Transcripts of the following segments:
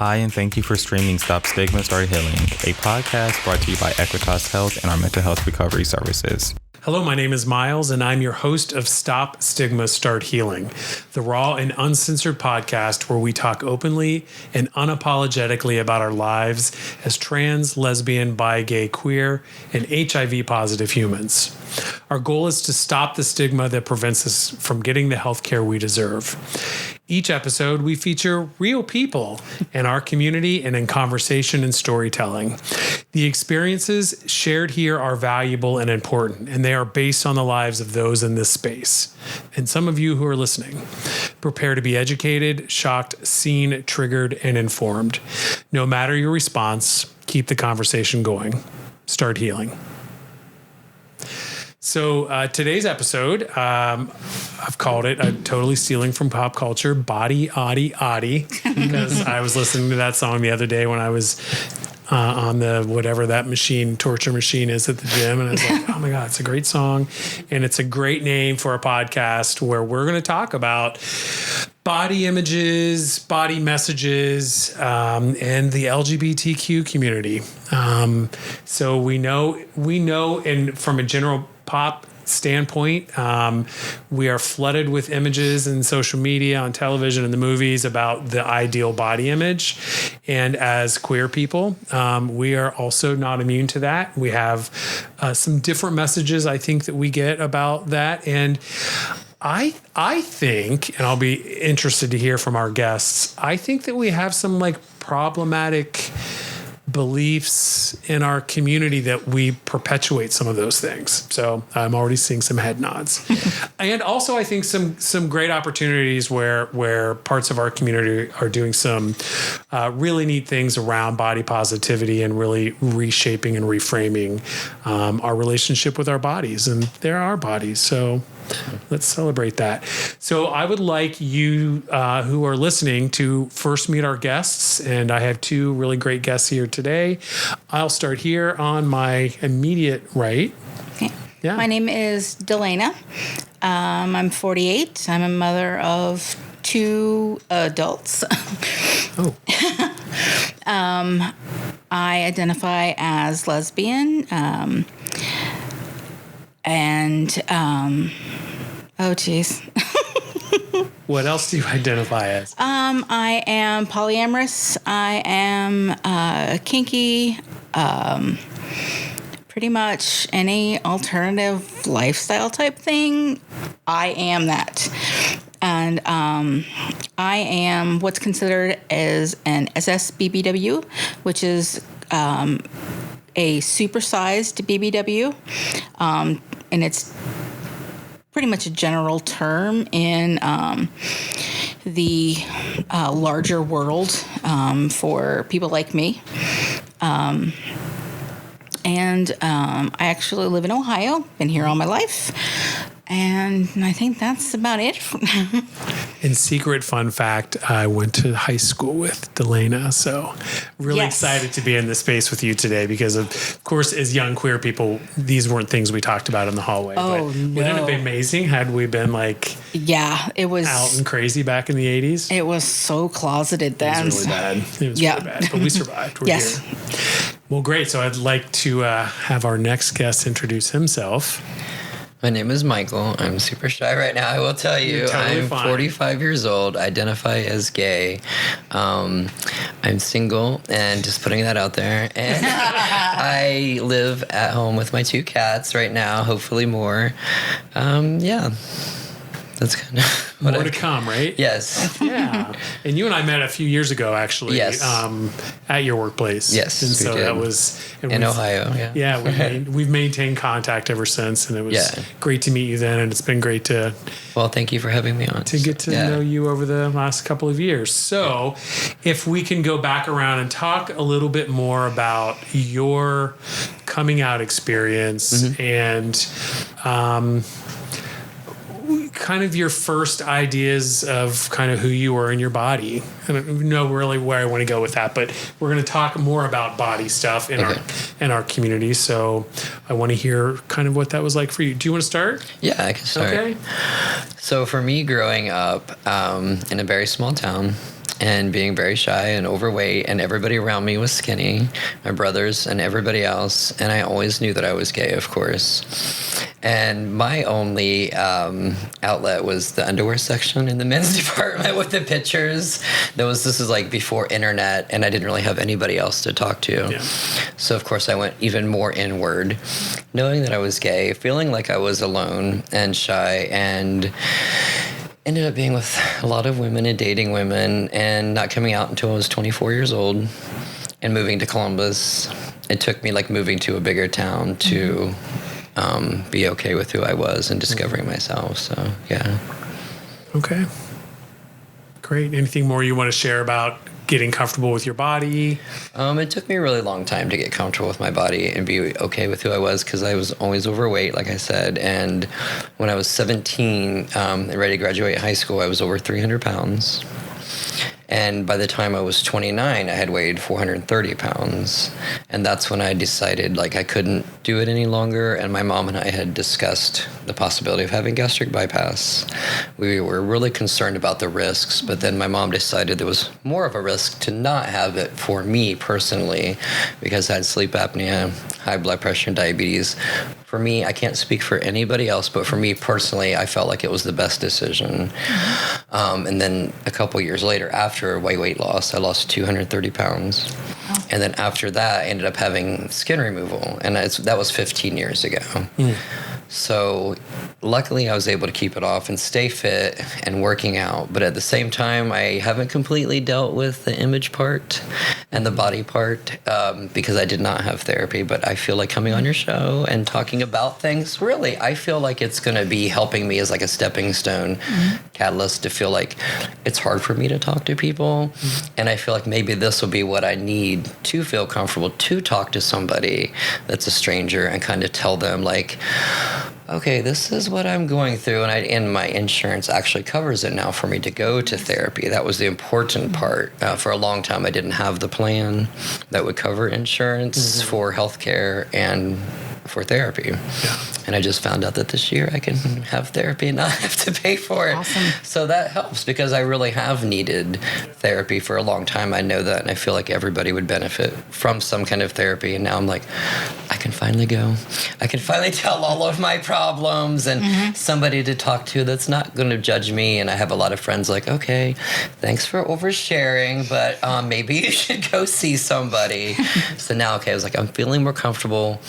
Hi, and thank you for streaming Stop Stigma, Start Healing, a podcast brought to you by Equitas Health and our mental health recovery services. Hello, my name is Miles, and I'm your host of Stop Stigma, Start Healing, the raw and uncensored podcast where we talk openly and unapologetically about our lives as trans, lesbian, bi, gay, queer, and HIV-positive humans. Our goal is to stop the stigma that prevents us from getting the health care we deserve. Each episode, we feature real people in our community and in conversation and storytelling. The experiences shared here are valuable and important, and they are based on the lives of those in this space. And some of you who are listening, prepare to be educated, shocked, seen, triggered, and informed. No matter your response, keep the conversation going. Start healing. So today's episode, I've called it, I'm totally stealing from pop culture, Body-ody-ody, because I was listening to that song the other day when I was on the whatever that machine, torture machine is at the gym. And I was like, oh my God, it's a great song. And it's a great name for a podcast where we're going to talk about body images, body messages, and the LGBTQ community. So we know, and from a general pop standpoint, we are flooded with images in social media, on television, and the movies about the ideal body image. And as queer people, we are also not immune to that. We have some different messages, I think, that we get about that. And I think, and I'll be interested to hear from our guests, I think that we have some problematic beliefs in our community that we perpetuate some of those things. So I'm already seeing some head nods. And also I think some great opportunities where parts of our community are doing some really neat things around body positivity and really reshaping and reframing our relationship with our bodies. And they're our bodies. So let's celebrate that. So I would like you who are listening to first meet our guests. And I have two really great guests here today. I'll start here on my immediate right. Okay. Yeah. My name is Delana. I'm 48. I'm a mother of two adults. Oh. I identify as lesbian. Oh geez. What else do you identify as? I am polyamorous. I am kinky. Pretty much any alternative lifestyle type thing. I am that. And I am what's considered as an SSBBW, which is a supersized BBW. And it's pretty much a general term in the larger world for people like me. And I actually live in Ohio, been here all my life. And I think that's about it. And secret fun fact, I went to high school with Delana, so really excited to be in this space with you today because of course, as young queer people, these weren't things we talked about in the hallway. Oh, but no. Wouldn't it be amazing had we been it was out and crazy back in the 80s? It was so closeted then. It was really bad. It was really bad, but we survived. We're yes. here. Well, great. So I'd like to have our next guest introduce himself. My name is Michael. I'm super shy right now. I will tell you, totally I'm fine. 45 years old, identify as gay. I'm single and just putting that out there. And I live at home with my two cats right now, hopefully more. That's kind of what More to come, right? Yes. Yeah. And you and I met a few years ago, actually, Yes. at your workplace. Yes, And we so did. that was... In Ohio, yeah. Yeah, we've maintained contact ever since, and it was great to meet you then, and it's been great to Well, thank you for having me on. get to know you over the last couple of years. So if we can go back around and talk a little bit more about your coming out experience and kind of your first ideas of kind of who you were in your body. I don't know really where I want to go with that, but we're going to talk more about body stuff in our community. So I want to hear kind of what that was like for you. Do you want to start? Yeah, I can start. Okay. So for me, growing up in a very small town and being very shy and overweight, and everybody around me was skinny, my brothers and everybody else, and I always knew that I was gay, of course. And my only outlet was the underwear section in the men's department with the pictures. This is like before internet, and I didn't really have anybody else to talk to. Yeah. So of course I went even more inward, knowing that I was gay, feeling like I was alone and shy, and ended up being with a lot of women and dating women and not coming out until I was 24 years old and moving to Columbus. It took me like moving to a bigger town to be okay with who I was and discovering myself. So, yeah. Okay. Great. Anything more you want to share about getting comfortable with your body? It took me a really long time to get comfortable with my body and be okay with who I was, because I was always overweight, like I said. And when I was 17 and ready to graduate high school, I was over 300 pounds. And by the time I was 29, I had weighed 430 pounds. And that's when I decided like I couldn't do it any longer. And my mom and I had discussed the possibility of having gastric bypass. We were really concerned about the risks, but then my mom decided there was more of a risk to not have it for me personally, because I had sleep apnea, high blood pressure, and diabetes. For me, I can't speak for anybody else, but for me personally, I felt like it was the best decision. And then a couple years later, after weight loss, I lost 230 pounds. And then after that, I ended up having skin removal, and that was 15 years ago. So luckily I was able to keep it off and stay fit and working out. But at the same time, I haven't completely dealt with the image part and the body part because I did not have therapy. But I feel like coming on your show and talking about things, really, I feel like it's going to be helping me as like a stepping stone catalyst to feel like it's hard for me to talk to people. And I feel like maybe this will be what I need to feel comfortable to talk to somebody that's a stranger and kind of tell them like, okay, this is what I'm going through, and my insurance actually covers it now for me to go to therapy. That was the important part. For a long time, I didn't have the plan that would cover insurance for healthcare and for therapy. Yeah. And I just found out that this year I can have therapy and not have to pay for it. Awesome. So that helps, because I really have needed therapy for a long time. I know that, and I feel like everybody would benefit from some kind of therapy. And now I'm like, I can finally go. I can finally tell all of my problems and somebody to talk to that's not going to judge me. And I have a lot of friends like, okay, thanks for oversharing, but maybe you should go see somebody. So now, okay, I was like, I'm feeling more comfortable.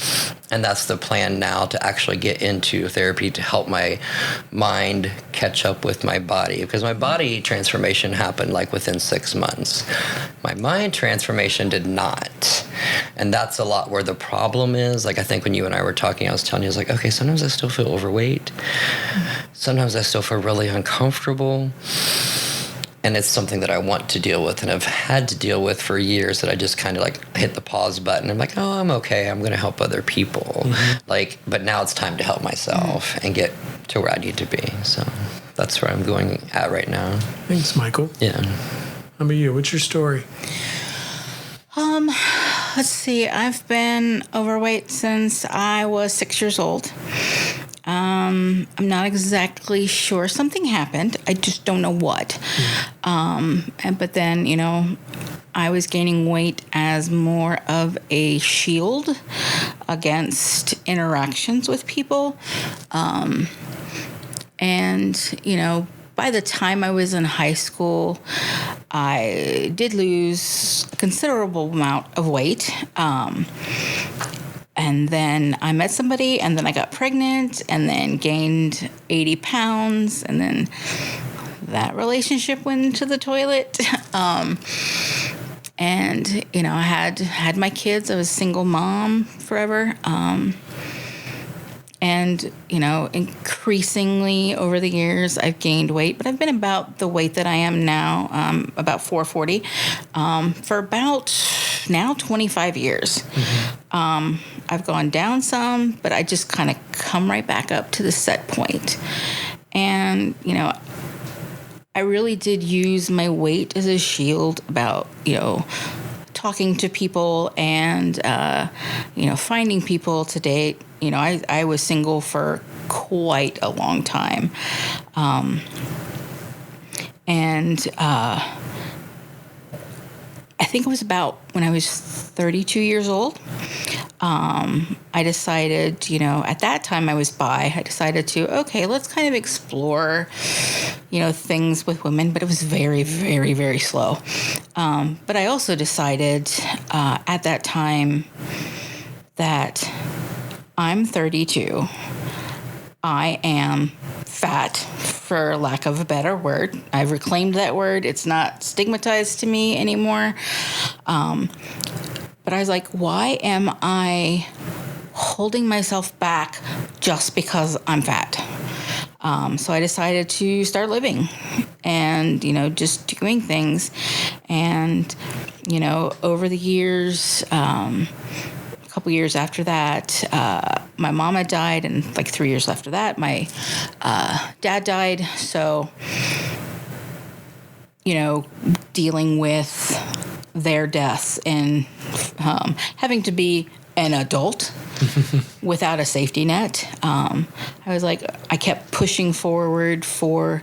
And that's the plan now, to actually get into therapy to help my mind catch up with my body. Because my body transformation happened like within 6 months. My mind transformation did not. And that's a lot where the problem is. Like, I think when you and I were talking, I was telling you, I was like, okay, sometimes I still feel overweight. Sometimes I still feel really uncomfortable. And it's something that I want to deal with and I've had to deal with for years, that I just kind of like hit the pause button. I'm like, oh, I'm okay. I'm going to help other people. But now it's time to help myself and get to where I need to be. So that's where I'm going at right now. Thanks, Michael. Yeah. How about you? What's your story? Let's see. I've been overweight since I was 6 years old. I'm not exactly sure. Something happened. I just don't know what. But then, I was gaining weight as more of a shield against interactions with people. By the time I was in high school, I did lose a considerable amount of weight. And then I met somebody, and then I got pregnant, and then gained 80 pounds, and then that relationship went into the toilet. I had my kids. I was a single mom forever. Increasingly over the years, I've gained weight, but I've been about the weight that I am now, about 440, for about now 25 years. I've gone down some, but I just kind of come right back up to the set point. And, I really did use my weight as a shield about, talking to people and, finding people to date. I was single for quite a long time. think it was about when I was 32 years old. I decided, at that time I was bi. I decided to, let's kind of explore, things with women, but it was very, very, very slow. But I also decided at that time that I'm 32. I am fat, for lack of a better word. I've reclaimed that word. It's not stigmatized to me anymore. But I was like, why am I holding myself back just because I'm fat? So I decided to start living and, just doing things. And, over the years, a couple years after that, my mom had died, and like 3 years after that, my dad died. So, dealing with their deaths and having to be an adult without a safety net, I was like, I kept pushing forward for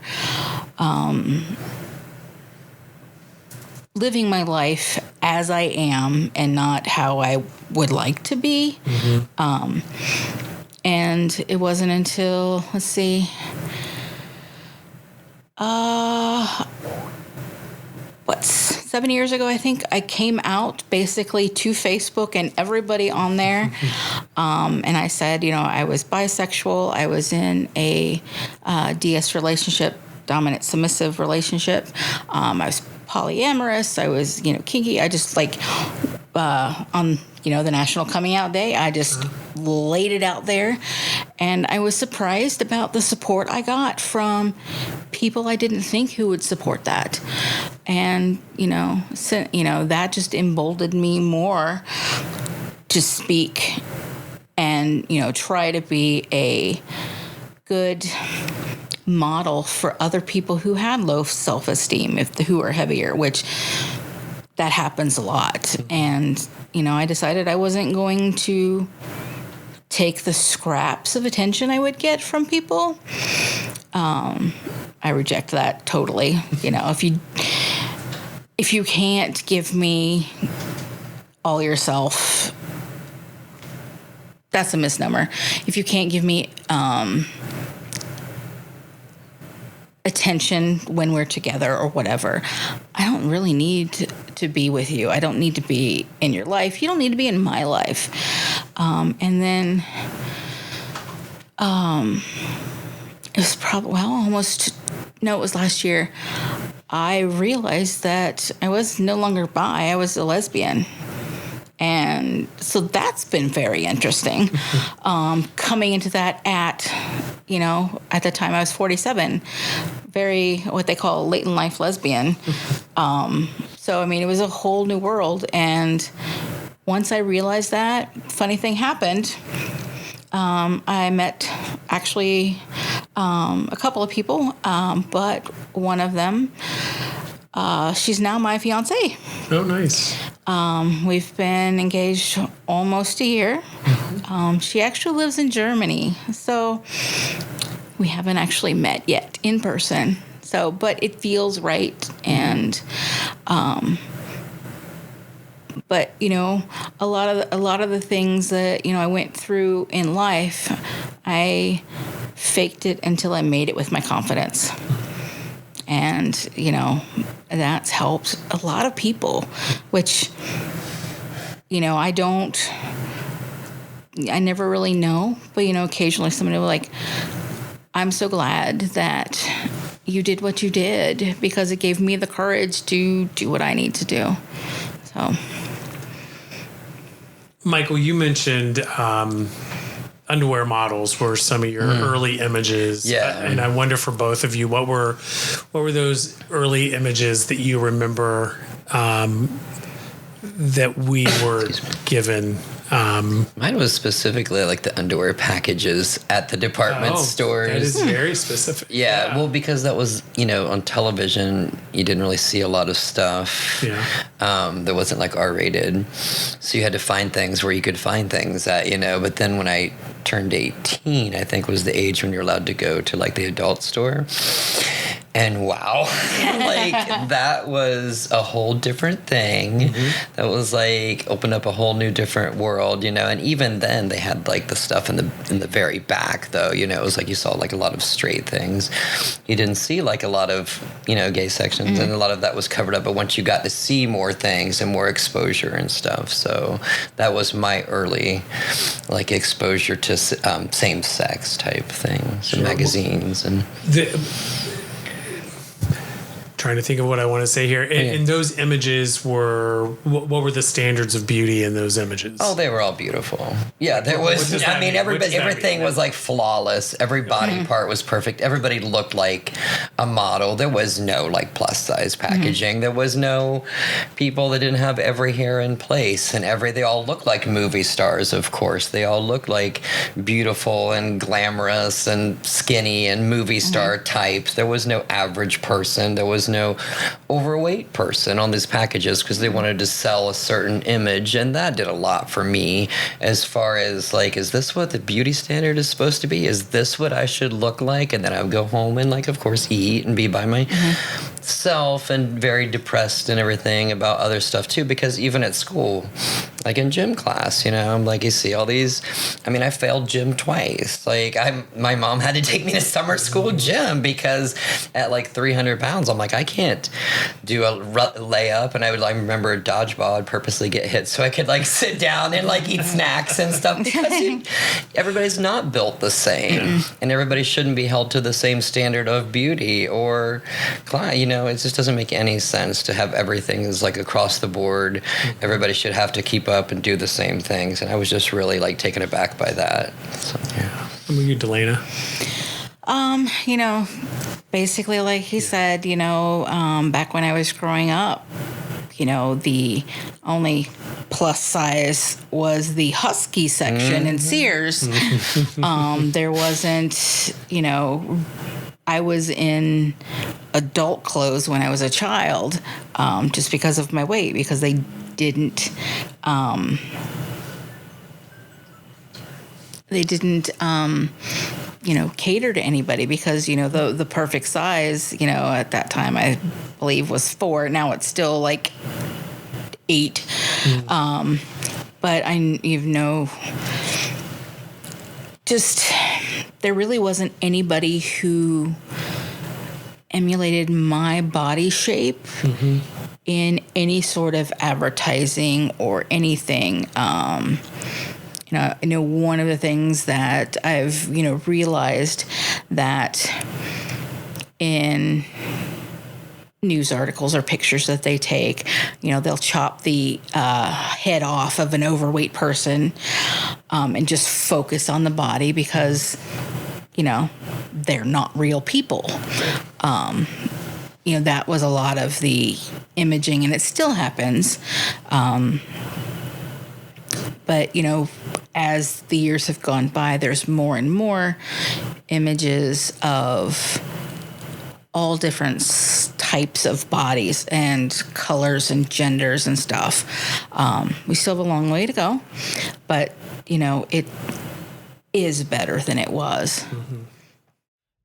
living my life as I am and not how I would like to be. And it wasn't until, 7 years ago, I think, I came out basically to Facebook and everybody on there. And I said, I was bisexual. I was in a DS relationship, dominant submissive relationship. I was polyamorous. I was, kinky. I just on, the National Coming Out Day, I just laid it out there. And I was surprised about the support I got from people I didn't think who would support that. And, that just emboldened me more to speak and, try to be a good model for other people who had low self-esteem, who are heavier, which that happens a lot. And, I decided I wasn't going to take the scraps of attention I would get from people. I reject that totally. If you can't give me all yourself, that's a misnomer. If you can't give me attention when we're together or whatever, I don't really need to be with you. I don't need to be in your life. You don't need to be in my life. And then it was probably, it was last year, I realized that I was no longer bi, I was a lesbian. And so that's been very interesting. Coming into that at the time I was 47, very, what they call a late in life lesbian. So, it was a whole new world. And once I realized that, funny thing happened. I met actually a couple of people, but one of them, she's now my fiance. Oh, nice. We've been engaged almost a year. She actually lives in Germany, so we haven't actually met yet in person. So, but it feels right, and but a lot of the things that I went through in life, I faked it until I made it with my confidence. And, that's helped a lot of people, which, I never really know, but, occasionally somebody will I'm so glad that you did what you did because it gave me the courage to do what I need to do. So. Michael, you mentioned underwear models were some of your early images. Yeah. And I wonder for both of you, what were those early images that you remember that we were given? Mine was specifically the underwear packages at the department stores. That is very specific. Yeah, well, because that was, on television, you didn't really see a lot of stuff. Yeah. That wasn't R-rated. So you had to find things where you could find things at, but then when I turned 18, I think was the age when you're allowed to go to the adult store. And wow, like that was a whole different thing. That was like opened up a whole new different world, you know. And even then, they had like the stuff in the very back, though. You know, it was like you saw like a lot of straight things. You didn't see like a lot of, you know, gay sections, and a lot of that was covered up. But once you got to see more things and more exposure and stuff, so that was my early like exposure to same sex type things and magazines and. Trying to think of what I want to say here. And those images were, what were the standards of beauty in those images? Oh, they were all beautiful. Yeah, there was, I mean, everything was like flawless. Every body part was perfect. Everybody looked like a model. There was no like plus size packaging. There was no people that didn't have every hair in place and they all looked like movie stars, of course. They all looked like beautiful and glamorous and skinny and movie star types. There was no average person. There was no overweight person on these packages because they wanted to sell a certain image, and that did a lot for me as far as like, is this what the beauty standard is supposed to be? Is this what I should look like? And then I would go home and like, of course, eat and be by myself and very depressed and everything about other stuff too, because even at school, like in gym class, you know, I'm like, you see all these, I mean, I failed gym twice. Like my mom had to take me to summer school gym because at like 300 pounds, I'm like, I can't do a layup. And I remember dodgeball, I'd purposely get hit so I could like sit down and like eat snacks and stuff because everybody's not built the same and everybody shouldn't be held to the same standard of beauty or, you know, it just doesn't make any sense to have everything is like across the board. Everybody should have to keep up and do the same things. And I was just really like taken aback by that. So, yeah. What about you, Delana? You know, basically, like he said, you know, back when I was growing up, you know, the only plus size was the husky section in Sears. There wasn't, you know, I was in adult clothes when I was a child, just because of my weight, because they didn't, you know, cater to anybody because, you know, the perfect size, you know, at that time I believe was 4. Now it's still like 8. But you know, just there really wasn't anybody who emulated my body shape in any sort of advertising or anything. You know, I know one of the things that I've, you know, realized that in news articles or pictures that they take, you know, they'll chop the head off of an overweight person and just focus on the body because, you know, they're not real people. You know, that was a lot of the imaging, and it still happens. But, you know, as the years have gone by, there's more and more images of all different types of bodies and colors and genders and stuff. We still have a long way to go, but, you know, it is better than it was.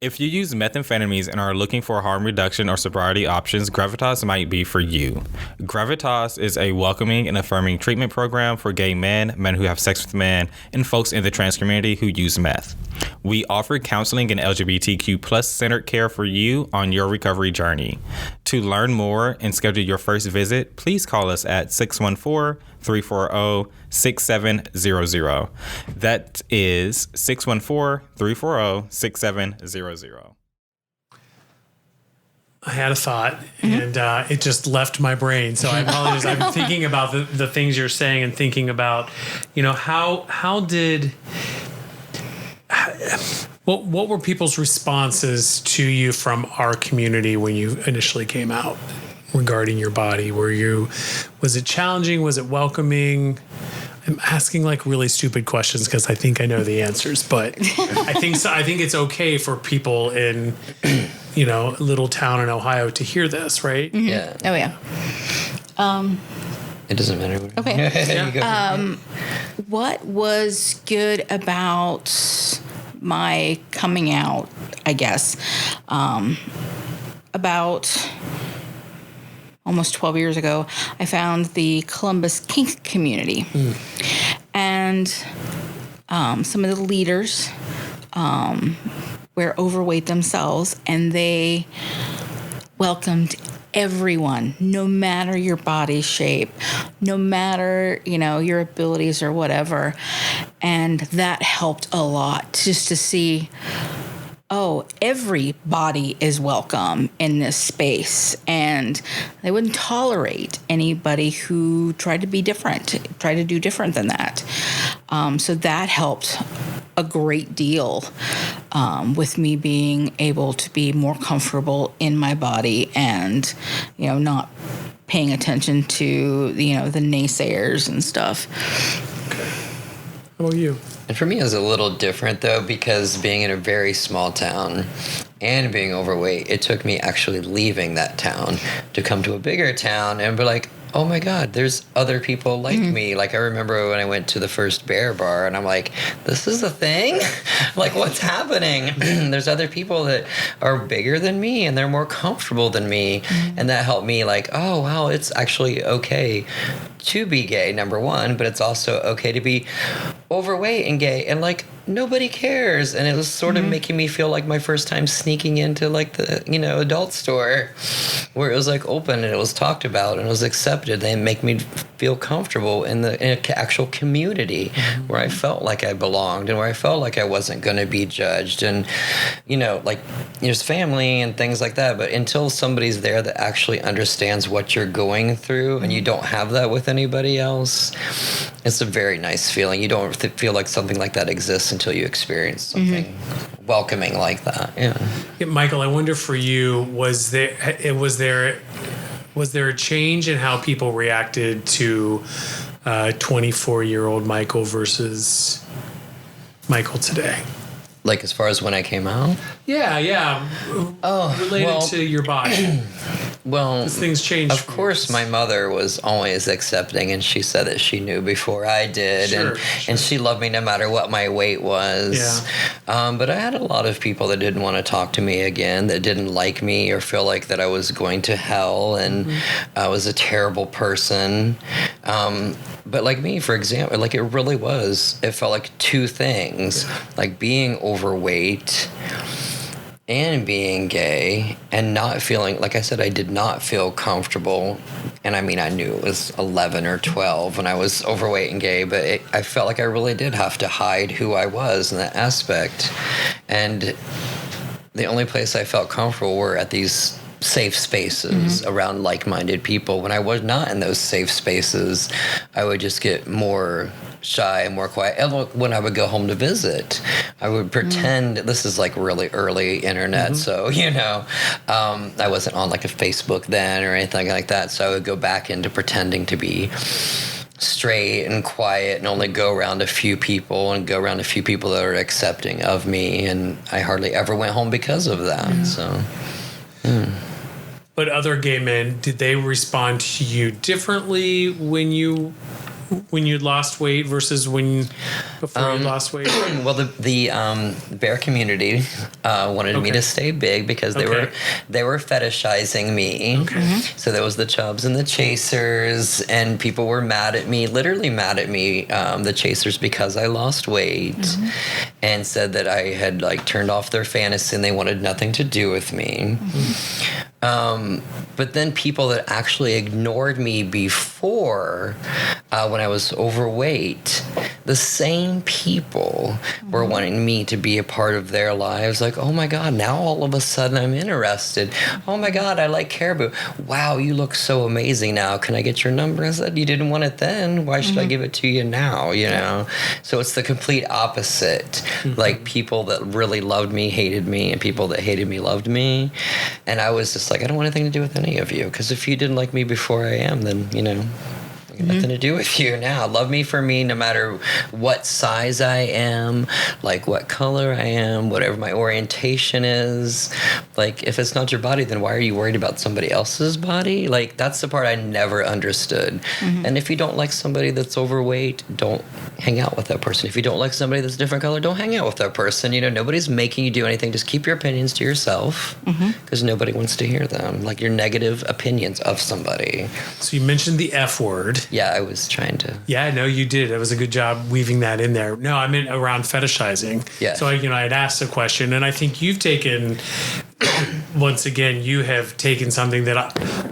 If you use methamphetamines and are looking for harm reduction or sobriety options, Gravitas might be for you. Gravitas is a welcoming and affirming treatment program for gay men, men who have sex with men, and folks in the trans community who use meth. We offer counseling and LGBTQ plus centered care for you on your recovery journey. To learn more and schedule your first visit, please call us at 614-340-6700. That is 614-340-6700. I had a thought, and it just left my brain. So I apologize. I'm thinking about the things you're saying and thinking about, you know, what were people's responses to you from our community when you initially came out regarding your body? Was it challenging? Was it welcoming? I'm asking like really stupid questions because I think I know the answers, but I think it's okay for people in, you know, a little town in Ohio to hear this, right? Yeah. Oh yeah. It doesn't matter. Okay. What was good about my coming out, I guess, about almost 12 years ago, I found the Columbus kink community. And some of the leaders were overweight themselves, and they welcomed everyone, no matter your body shape, no matter, your abilities or whatever. And that helped a lot, just to see, everybody is welcome in this space, and they wouldn't tolerate anybody who tried to be different, tried to do different than that. So that helped a great deal with me being able to be more comfortable in my body and, not paying attention to, the naysayers and stuff. How about you? And for me, it was a little different, though, because being in a very small town and being overweight, it took me actually leaving that town to come to a bigger town and be like, oh my God, there's other people like me. Like, I remember when I went to the first bear bar and I'm like, this is a thing? Like, what's happening? There's other people that are bigger than me and they're more comfortable than me. And that helped me, like, oh, wow, it's actually okay to be gay, number one, but it's also okay to be overweight and gay, and like nobody cares. And it was sort of making me feel like my first time sneaking into like the adult store where it was like open and it was talked about and it was accepted. They make me feel comfortable in an actual community where I felt like I belonged and where I felt like I wasn't going to be judged. And like there's family and things like that, but until somebody's there that actually understands what you're going through and you don't have that with anybody else, it's a very nice feeling. You don't feel like something like that exists until you experience something welcoming like that. Yeah, Michael, I wonder for you, was there a change in how people reacted to 24-year-old Michael versus Michael today? Like as far as when I came out? Yeah. Related to your body. Well, things changed. Of course, my mother was always accepting, and she said that she knew before I did, and she loved me no matter what my weight was. Yeah. But I had a lot of people that didn't want to talk to me again, that didn't like me or feel like that I was going to hell and I was a terrible person. But like me, for example, like it really was. It felt like two things, like being overweight and being gay and not feeling, like I said, I did not feel comfortable. And I mean, I knew it was 11 or 12 when I was overweight and gay, but I felt like I really did have to hide who I was in that aspect. And the only place I felt comfortable were at these safe spaces around like-minded people. When I was not in those safe spaces, I would just get more shy and more quiet. And when I would go home to visit, I would pretend, this is like really early internet, so I wasn't on like a Facebook then or anything like that, so I would go back into pretending to be straight and quiet and only go around a few people that are accepting of me, and I hardly ever went home because of that. So But other gay men, did they respond to you differently when you lost weight versus before you lost weight? Well, the bear community wanted me to stay big because they were fetishizing me. So there was the chubs and the chasers, and people were mad at me, literally mad at me, the chasers, because I lost weight, and said that I had like turned off their fantasy and they wanted nothing to do with me. But then people that actually ignored me before, when I was overweight, the same people were wanting me to be a part of their lives. Like, oh my God, now all of a sudden I'm interested. Oh my God, I like Caribou. Wow, you look so amazing now. Can I get your number? I said, you didn't want it then. Why should I give it to you now? So it's the complete opposite. Like people that really loved me hated me, and people that hated me loved me. And I was just like, I don't want anything to do with any of you, because if you didn't like me before I am, then I got nothing to do with you now. Love me for me, no matter what size I am, like what color I am, whatever my orientation is. Like, if it's not your body, then why are you worried about somebody else's body? Like, that's the part I never understood. And if you don't like somebody that's overweight, don't hang out with that person. If you don't like somebody that's a different color, don't hang out with that person. You know, nobody's making you do anything. Just keep your opinions to yourself, because nobody wants to hear them. Like, your negative opinions of somebody. So you mentioned the F word. Yeah, I was trying to. Yeah, no, you did. It was a good job weaving that in there. No, I meant around fetishizing. Yeah. So I had asked a question, and I think you've taken, once again, you have taken something that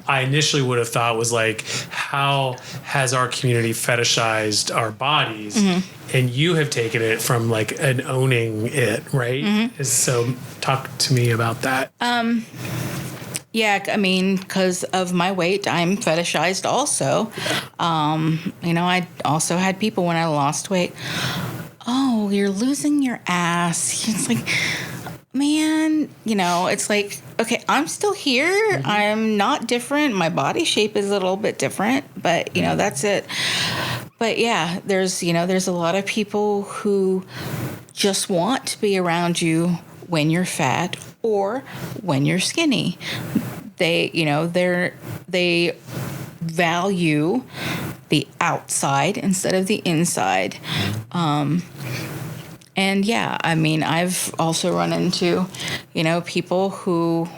I initially would have thought was like, how has our community fetishized our bodies? And you have taken it from like an owning it, right? So talk to me about that. Yeah, I mean, because of my weight, I'm fetishized also. I also had people when I lost weight. Oh, you're losing your ass. It's like, man, it's like, okay, I'm still here. I'm not different. My body shape is a little bit different, but, that's it. But yeah, there's a lot of people who just want to be around you when you're fat or when you're skinny. They value the outside instead of the inside. And yeah, I mean, I've also run into, people who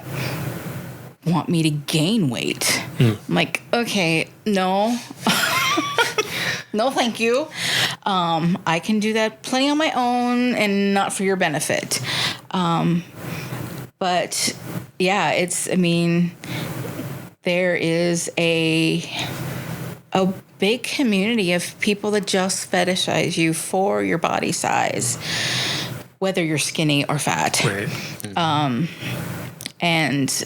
want me to gain weight. I'm like, okay, no. No, thank you. I can do that plenty on my own and not for your benefit. But yeah, there is a big community of people that just fetishize you for your body size, whether you're skinny or fat. Right. And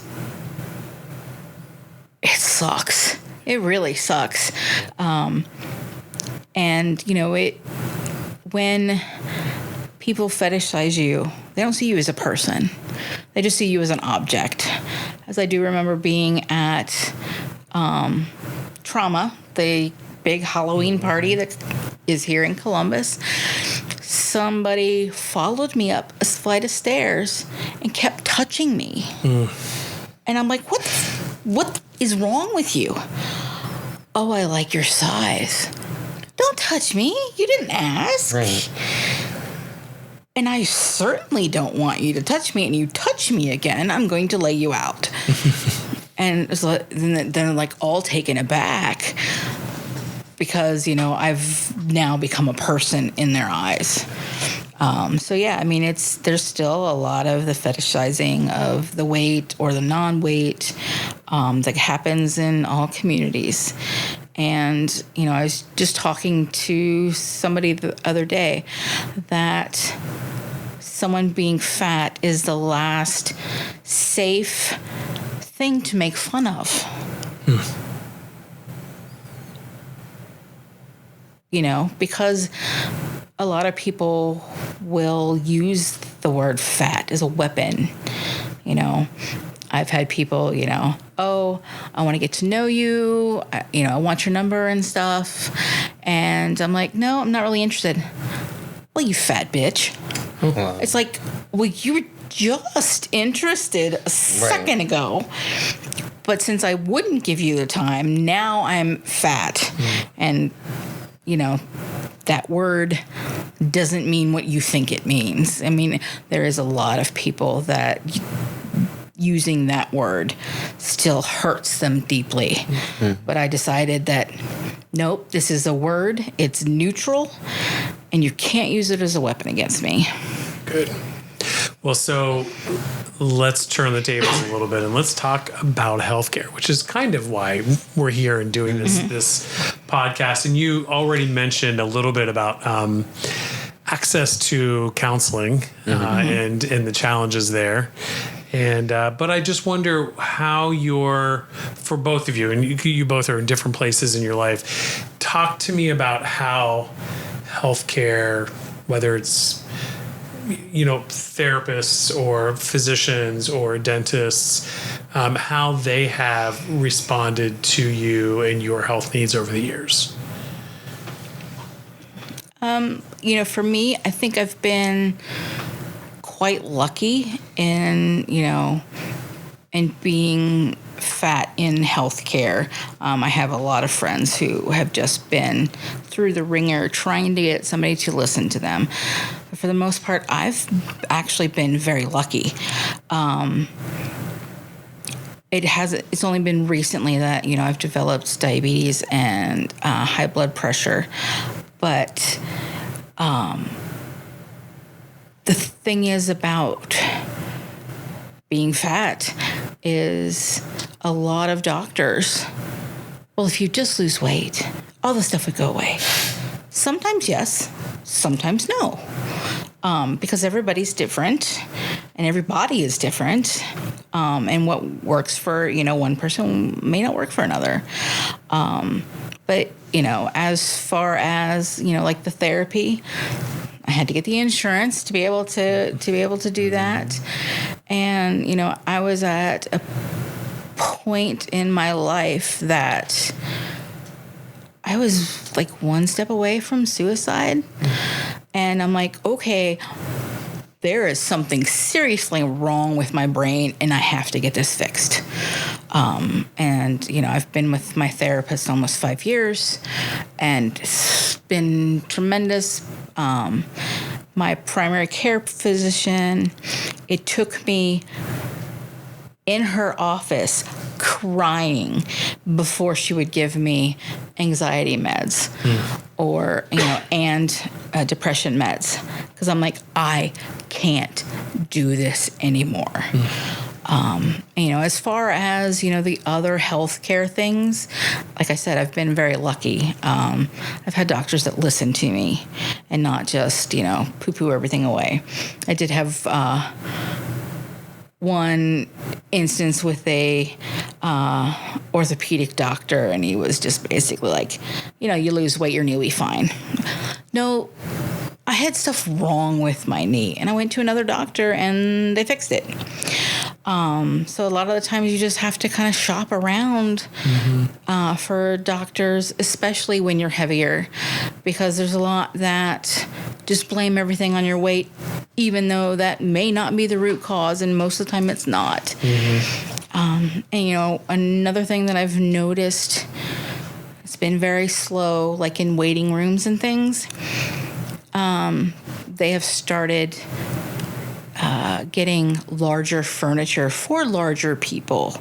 it sucks. It really sucks. When people fetishize you, they don't see you as a person. They just see you as an object. As I do remember being at Trauma, the big Halloween party that is here in Columbus. Somebody followed me up a flight of stairs and kept touching me. And I'm like, what is wrong with you? Oh, I like your size. Don't touch me. You didn't ask. Right. And I certainly don't want you to touch me. And you touch me again, I'm going to lay you out. And so then like all taken aback because, I've now become a person in their eyes. So yeah, I mean, there's still a lot of the fetishizing of the weight or the non-weight that happens in all communities. And, I was just talking to somebody the other day that someone being fat is the last safe thing to make fun of. Because a lot of people will use the word fat as a weapon. I've had people, oh, I want to get to know you. I want your number and stuff. And I'm like, no, I'm not really interested. Well, you fat bitch. Wow. It's like, well, you were just interested a second ago. But since I wouldn't give you the time, now I'm fat. And, that word doesn't mean what you think it means. I mean, there is a lot of people that using that word still hurts them deeply. But I decided that, nope, this is a word. It's neutral, and you can't use it as a weapon against me. Good. Well, so let's turn the tables a little bit and let's talk about healthcare, which is kind of why we're here and doing this podcast. And you already mentioned a little bit about access to counseling and the challenges there. And but I just wonder how for both of you, and you both are in different places in your life, talk to me about how healthcare, whether it's therapists or physicians or dentists, how they have responded to you and your health needs over the years? For me, I think I've been quite lucky in being fat in healthcare. I have a lot of friends who have just been through the ringer trying to get somebody to listen to them. But for the most part, I've actually been very lucky. It's only been recently that, I've developed diabetes and high blood pressure. But the thing is about being fat is a lot of doctors, well, if you just lose weight, all the stuff would go away. Sometimes yes, sometimes no. Because everybody's different and every body is different. And what works for, one person may not work for another. But, as far as, like the therapy, I had to get the insurance to be able to do that. And, I was at a point in my life that I was like one step away from suicide. And I'm like, okay, there is something seriously wrong with my brain and I have to get this fixed. And, I've been with my therapist almost 5 years and it's been tremendous. My primary care physician, it took me in her office crying before she would give me anxiety meds or, and depression meds. Because I'm like, I can't do this anymore. As far as, the other healthcare things, like I said, I've been very lucky. I've had doctors that listen to me and not just, poo-poo everything away. I did have one instance with a orthopedic doctor, and he was just basically like, you lose weight, your knee will be fine. No, I had stuff wrong with my knee, and I went to another doctor, and they fixed it. So a lot of the times you just have to kind of shop around for doctors, especially when you're heavier, because there's a lot that just blame everything on your weight, even though that may not be the root cause, and most of the time it's not. And another thing that I've noticed, it's been very slow, like in waiting rooms and things. They have started getting larger furniture for larger people.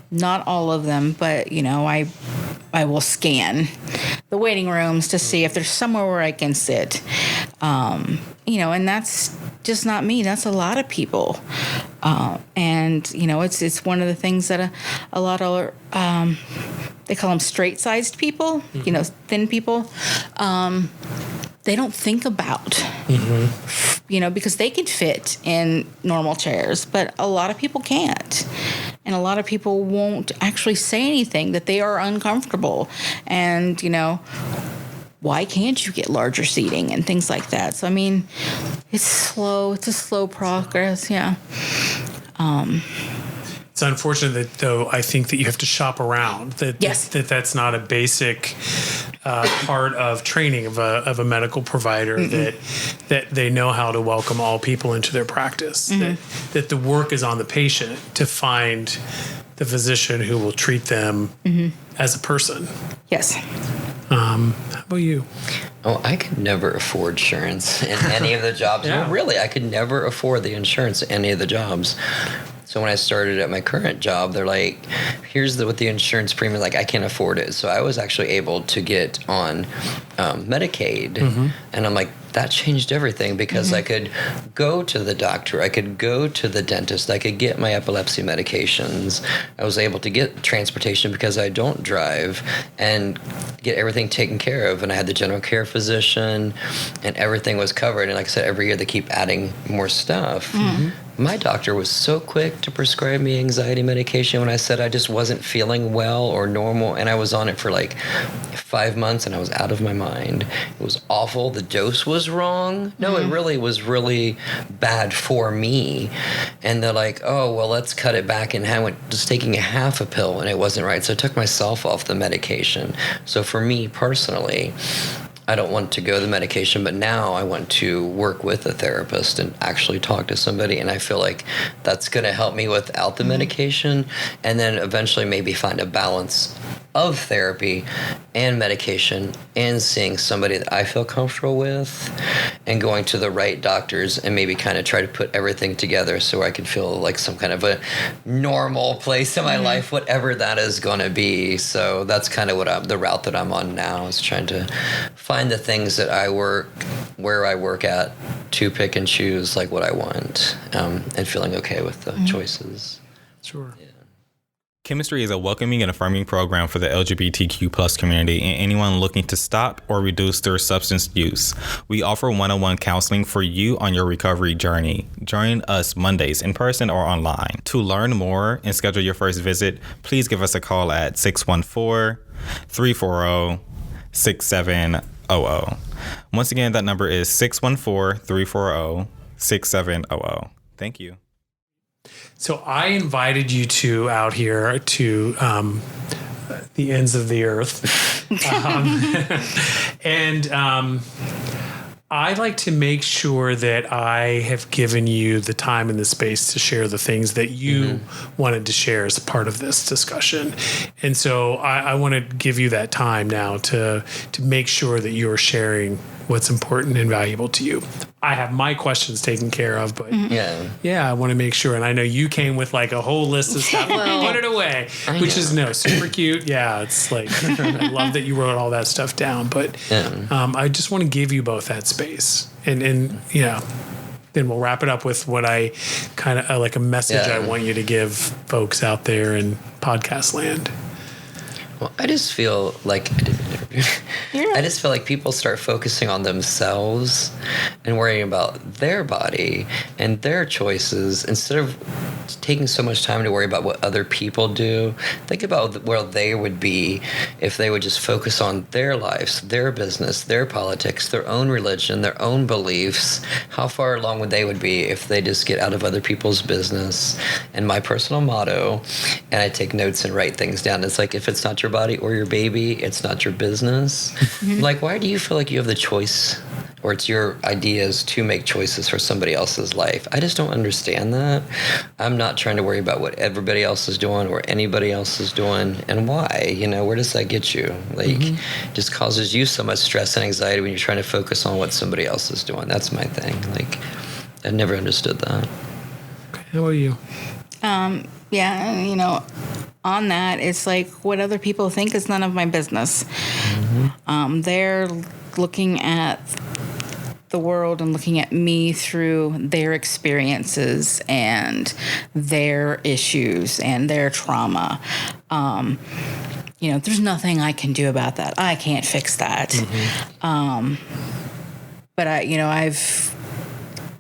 Not all of them, but I will scan the waiting rooms to see if there's somewhere where I can sit. And that's just not me. That's a lot of people. And it's one of the things that a lot of they call them straight-sized people, thin people. They don't think about, because they can fit in normal chairs, but a lot of people can't. And a lot of people won't actually say anything that they are uncomfortable. And, why can't you get larger seating and things like that? So, it's slow. It's a slow progress. Yeah. It's unfortunate that, though, I think that you have to shop around. That's not a basic part of training of a medical provider. That they know how to welcome all people into their practice. That the work is on the patient to find the physician who will treat them as a person. Yes. How about you? Oh, I could never afford insurance in any of the jobs. Yeah. No, really, I could never afford the insurance in any of the jobs. So when I started at my current job, they're like, here's what the insurance premium, like I can't afford it. So I was actually able to get on Medicaid. And I'm like, that changed everything because I could go to the doctor. I could go to the dentist. I could get my epilepsy medications. I was able to get transportation because I don't drive and get everything taken care of. And I had the general care physician and everything was covered. And like I said, every year they keep adding more stuff. my doctor was so quick to prescribe me anxiety medication when I said I just wasn't feeling well or normal, and I was on it for like 5 months and I was out of my mind. It was awful. The dose was wrong. No, it really was really bad for me. And they're like, oh, well, let's cut it back. And I went just taking a half a pill and it wasn't right. So I took myself off the medication. So for me personally, I don't want to go the medication, but now I want to work with a therapist and actually talk to somebody. And I feel like that's going to help me without the medication, and then eventually maybe find a balance of therapy and medication and seeing somebody that I feel comfortable with and going to the right doctors and maybe kind of try to put everything together so I can feel like some kind of a normal place in my life, whatever that is going to be. So that's kind of what the route that I'm on now, is trying to find the things that where I work at, to pick and choose like what I want, and feeling okay with the choices. Sure. Yeah. Chemistry is a welcoming and affirming program for the LGBTQ plus community and anyone looking to stop or reduce their substance use. We offer one-on-one counseling for you on your recovery journey. Join us Mondays in person or online. To learn more and schedule your first visit, please give us a call at 614-340-6700. Once again, that number is 614-340-6700. Thank you. So I invited you two out here to the ends of the earth. And I like to make sure that I have given you the time and the space to share the things that you wanted to share as part of this discussion. And so I want to give you that time now to make sure that you're sharing what's important and valuable to you. I have my questions taken care of, but I want to make sure. And I know you came with like a whole list of stuff. Put it away, which is super cute. Yeah, it's like, I love that you wrote all that stuff down. But I just want to give you both that space. And then we'll wrap it up with what I kind of like a message I want you to give folks out there in podcast land. Well, I just feel like people start focusing on themselves and worrying about their body and their choices instead of taking so much time to worry about what other people do. Think about where they would be if they would just focus on their lives, their business, their politics, their own religion, their own beliefs. How far along would they would be if they just get out of other people's business? And my personal motto, and I take notes and write things down, it's like, if it's not your body or your baby, it's not your business. Like, why do you feel like you have the choice, or it's your ideas to make choices for somebody else's life? I just don't understand that. I'm not trying to worry about what everybody else is doing or anybody else is doing, and why. Where does that get you? Like, just causes you so much stress and anxiety when you're trying to focus on what somebody else is doing. That's my thing. Like, I never understood that. Okay, how about you? On that, it's like what other people think is none of my business. They're looking at the world and looking at me through their experiences and their issues and their trauma. There's nothing I can do about that. I can't fix that. But I've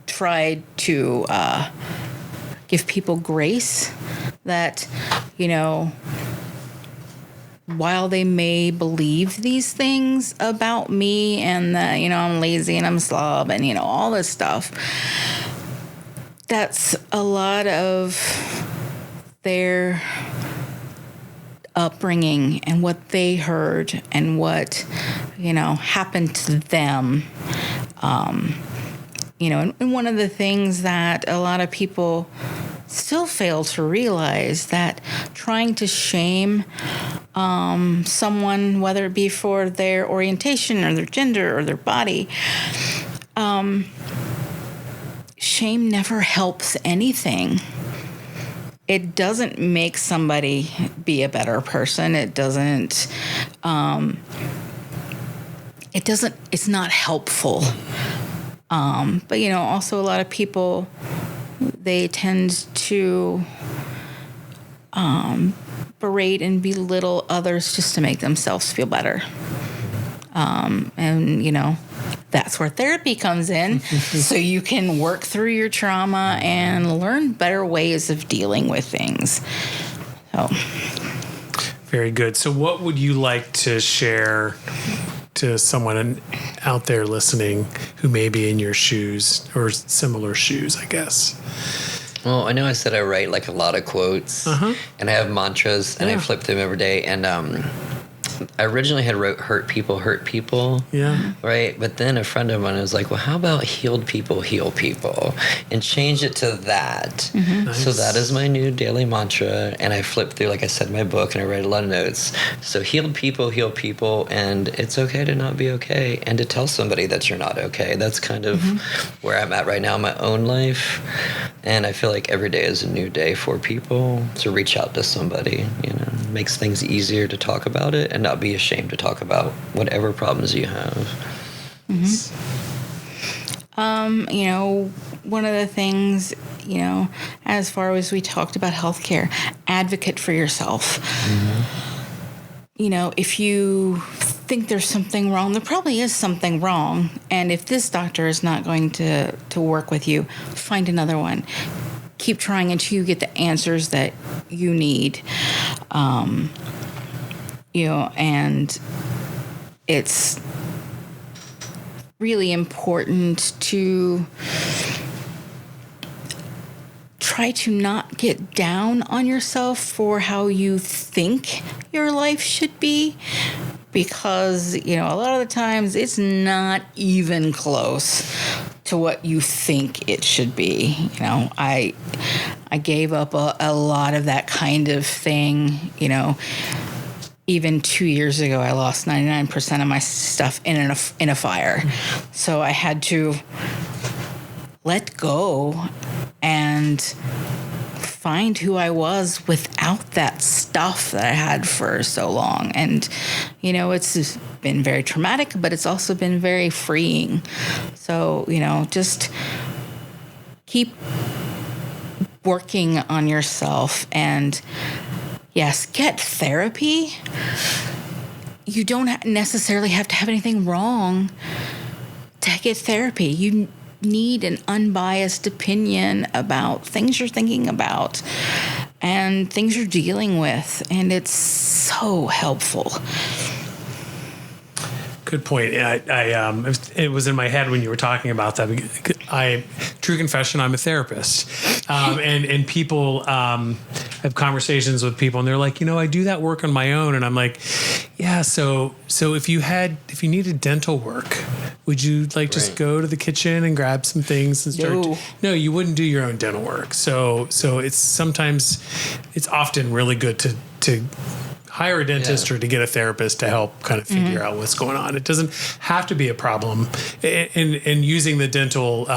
tried to give people grace that, while they may believe these things about me and that, I'm lazy and I'm a slob and, all this stuff, that's a lot of their upbringing and what they heard and what, happened to them. And one of the things that a lot of people still fail to realize, that trying to shame someone, whether it be for their orientation or their gender or their body, shame never helps anything. It doesn't make somebody be a better person. It's not helpful. But, also a lot of people, they tend to berate and belittle others just to make themselves feel better. And, That's where therapy comes in. So you can work through your trauma and learn better ways of dealing with things. So. Very good. So what would you like to share to someone out there listening who may be in your shoes or similar shoes, I guess? Well, I know I said I write like a lot of quotes, and I have mantras, and I flip them every day. And I originally had wrote hurt people, Yeah. right? But then a friend of mine was like, well, how about healed people, heal people? And change it to that. Nice. So that is my new daily mantra. And I flip through, like I said, my book, and I write a lot of notes. So healed people, heal people, and it's okay to not be okay, and to tell somebody that you're not okay. That's kind of where I'm at right now in my own life. And I feel like every day is a new day for people to reach out to somebody, you know, makes things easier to talk about it and not be ashamed to talk about whatever problems you have. You know, one of the things, you know, as far as we talked about healthcare, advocate for yourself. You know, if you think there's something wrong, there probably is something wrong. And if this doctor is not going to work with you, find another one. Keep trying until you get the answers that you need. You know, and it's really important to try to not get down on yourself for how you think your life should be, because, you know, a lot of the times it's not even close to what you think it should be. You know, I gave up a lot of that kind of thing, you know. Even 2 years ago, I lost 99% of my stuff in a fire. So I had to let go and find who I was without that stuff that I had for so long. And, you know, it's been very traumatic, but it's also been very freeing. So, you know, just keep working on yourself, and yes, get therapy. You don't necessarily have to have anything wrong to get therapy. You need an unbiased opinion about things you're thinking about and things you're dealing with, and it's so helpful. Good point. It was in my head when you were talking about that. True confession, I'm a therapist, and people have conversations with people, and they're like, you know, I do that work on my own, and I'm like, yeah. So if you needed dental work, would you like just go to the kitchen and grab some things and start? No, you wouldn't do your own dental work. So it's often really good to hire a dentist or to get a therapist to help kind of figure out what's going on. It doesn't have to be a problem. And using the dental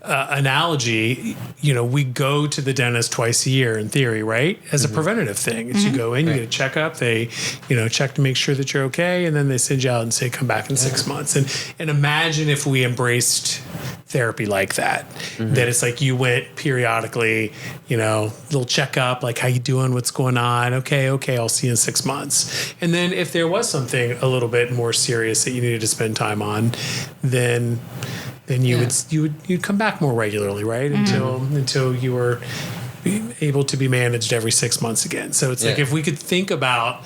analogy, you know, we go to the dentist twice a year in theory, right? As a preventative thing. It's you go in, you get a checkup, they, you know, check to make sure that you're okay, and then they send you out and say, come back in 6 months. And imagine if we embraced therapy like that, that it's like you went periodically, you know, little checkup, like how you doing, what's going on, okay, I'll see you in 6 months. And then if there was something a little bit more serious that you needed to spend time on, then you'd come back more regularly, right? Until you were able to be managed every 6 months again. So it's like if we could think about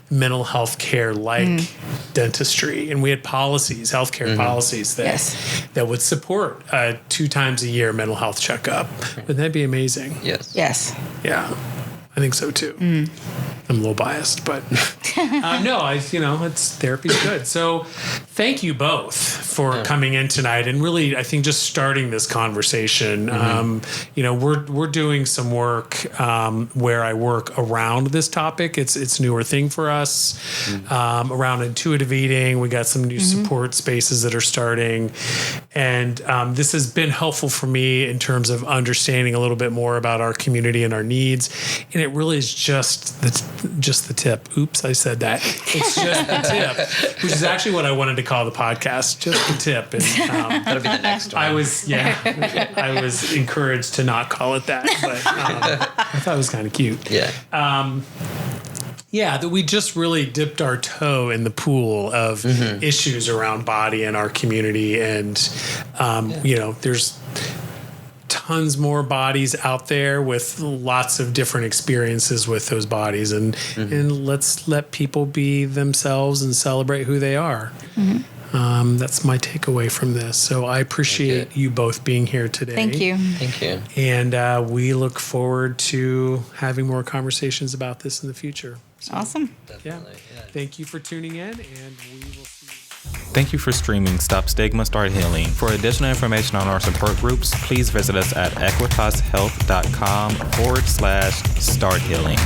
mental health care like dentistry, and we had policies, healthcare policies that would support 2 times a year mental health checkup, wouldn't that be amazing? Yes. Yeah, I think so too. I'm a little biased, but it's therapy's good. So thank you both for coming in tonight, and really, I think just starting this conversation. We're doing some work where I work around this topic. It's a newer thing for us around intuitive eating. We got some new support spaces that are starting, and this has been helpful for me in terms of understanding a little bit more about our community and our needs. And it really is just the tip. Oops, I said that. It's just the tip, which is actually what I wanted to call the podcast. Just the tip. And that'll be the next one. I was encouraged to not call it that, but I thought it was kind of cute. Yeah. that we just really dipped our toe in the pool of issues around body in our community. And, there's tons more bodies out there with lots of different experiences with those bodies. And let's let people be themselves and celebrate who they are. That's my takeaway from this. So I appreciate you both being here today. Thank you. Thank you. And we look forward to having more conversations about this in the future. So, Awesome. Definitely. Yeah. thank you for tuning in, and we will see you. Thank you for streaming Stop Stigma, Start Healing. For additional information on our support groups, please visit us at equitashealth.com/start healing.